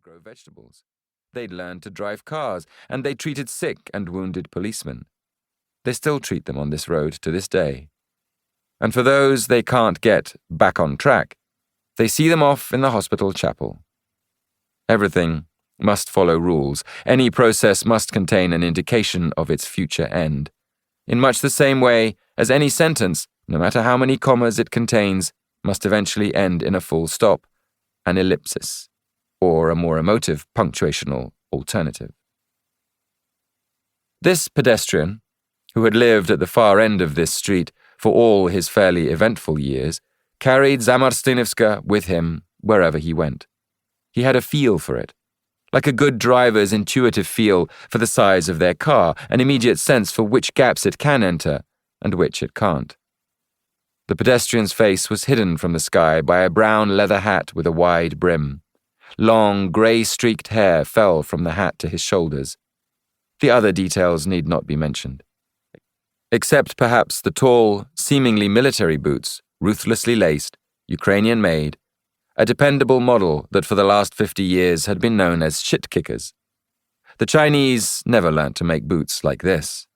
grow vegetables. They'd learned to drive cars, and they treated sick and wounded policemen. They still treat them on this road to this day. And for those they can't get back on track, they see them off in the hospital chapel. Everything must follow rules. Any process must contain an indication of its future end. In much the same way as any sentence, no matter how many commas it contains, must eventually end in a full stop, an ellipsis, or a more emotive punctuational alternative. This pedestrian, who had lived at the far end of this street for all his fairly eventful years, carried Zamarstynivska with him wherever he went. He had a feel for it, like a good driver's intuitive feel for the size of their car, an immediate sense for which gaps it can enter and which it can't. The pedestrian's face was hidden from the sky by a brown leather hat with a wide brim. Long, grey-streaked hair fell from the hat to his shoulders. The other details need not be mentioned. Except perhaps the tall, seemingly military boots, ruthlessly laced, Ukrainian-made, a dependable model that for the last 50 years had been known as shit-kickers. The Chinese never learnt to make boots like this.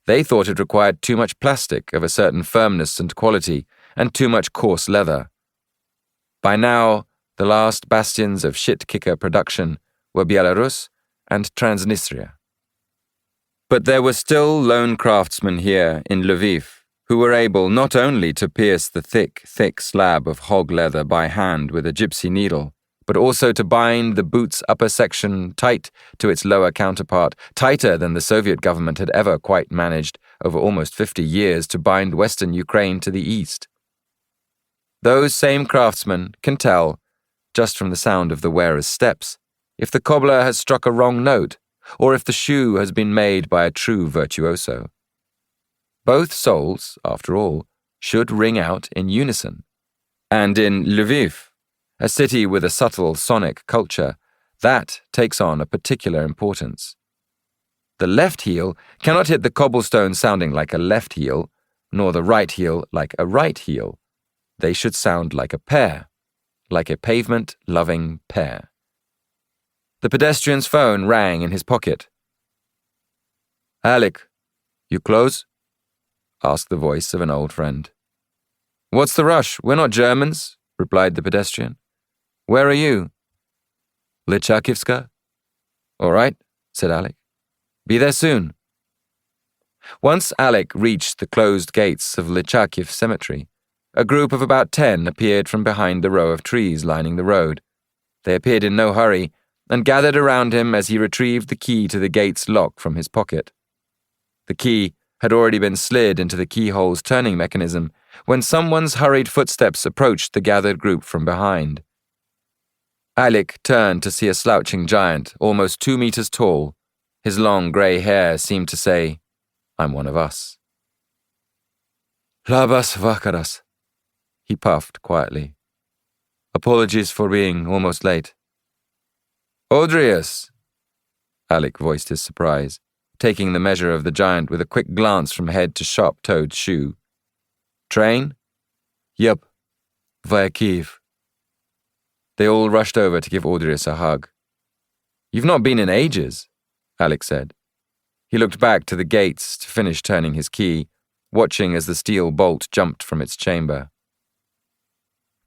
They thought it required too much plastic of a certain firmness and quality, and too much coarse leather. By now, the last bastions of shit-kicker production were Belarus and Transnistria. But there were still lone craftsmen here in Lviv who were able not only to pierce the thick, thick slab of hog leather by hand with a gypsy needle, but also to bind the boot's upper section tight to its lower counterpart, tighter than the Soviet government had ever quite managed over almost 50 years to bind Western Ukraine to the east. Those same craftsmen can tell, just from the sound of the wearer's steps, if the cobbler has struck a wrong note, or if the shoe has been made by a true virtuoso. Both souls, after all, should ring out in unison. And in Lviv, a city with a subtle sonic culture, that takes on a particular importance. The left heel cannot hit the cobblestone sounding like a left heel, nor the right heel like a right heel. They should sound like a pair, like a pavement-loving pair. The pedestrian's phone rang in his pocket. "Alik, you close?" asked the voice of an old friend. "What's the rush? We're not Germans," replied the pedestrian. "Where are you?" "Lychakivska." "All right," said Alik. "Be there soon." Once Alik reached the closed gates of Lychakiv Cemetery, a group of about 10 appeared from behind the row of trees lining the road. They appeared in no hurry, and gathered around him as he retrieved the key to the gate's lock from his pocket. The key had already been slid into the keyhole's turning mechanism when someone's hurried footsteps approached the gathered group from behind. Alik turned to see a slouching giant, almost 2 meters tall. His long grey hair seemed to say, "I'm one of us." "Labas vakaras," he puffed quietly. "Apologies for being almost late." "Odrius," Alik voiced his surprise, taking the measure of the giant with a quick glance from head to sharp-toed shoe. "Train?" "Yep. Via Kiev." They all rushed over to give Odrius a hug. "You've not been in ages," Alik said. He looked back to the gates to finish turning his key, watching as the steel bolt jumped from its chamber.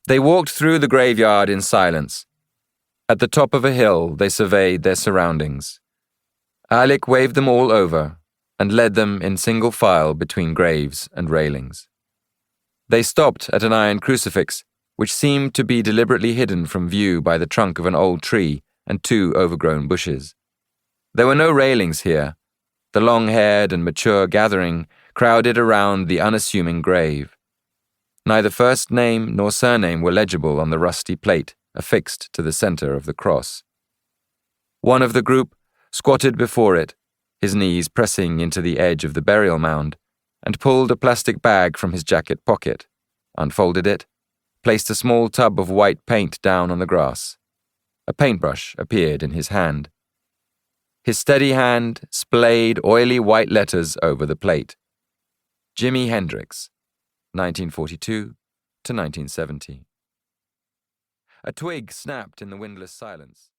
They walked through the graveyard in silence. At the top of a hill, they surveyed their surroundings. Alik waved them all over and led them in single file between graves and railings. They stopped at an iron crucifix, which seemed to be deliberately hidden from view by the trunk of an old tree and 2 overgrown bushes. There were no railings here. The long-haired and mature gathering crowded around the unassuming grave. Neither first name nor surname were legible on the rusty plate affixed to the center of the cross. One of the group squatted before it, his knees pressing into the edge of the burial mound, and pulled a plastic bag from his jacket pocket, unfolded it, placed a small tub of white paint down on the grass. A paintbrush appeared in his hand. His steady hand splayed oily white letters over the plate. Jimi Hendrix, 1942 to 1970. A twig snapped in the windless silence.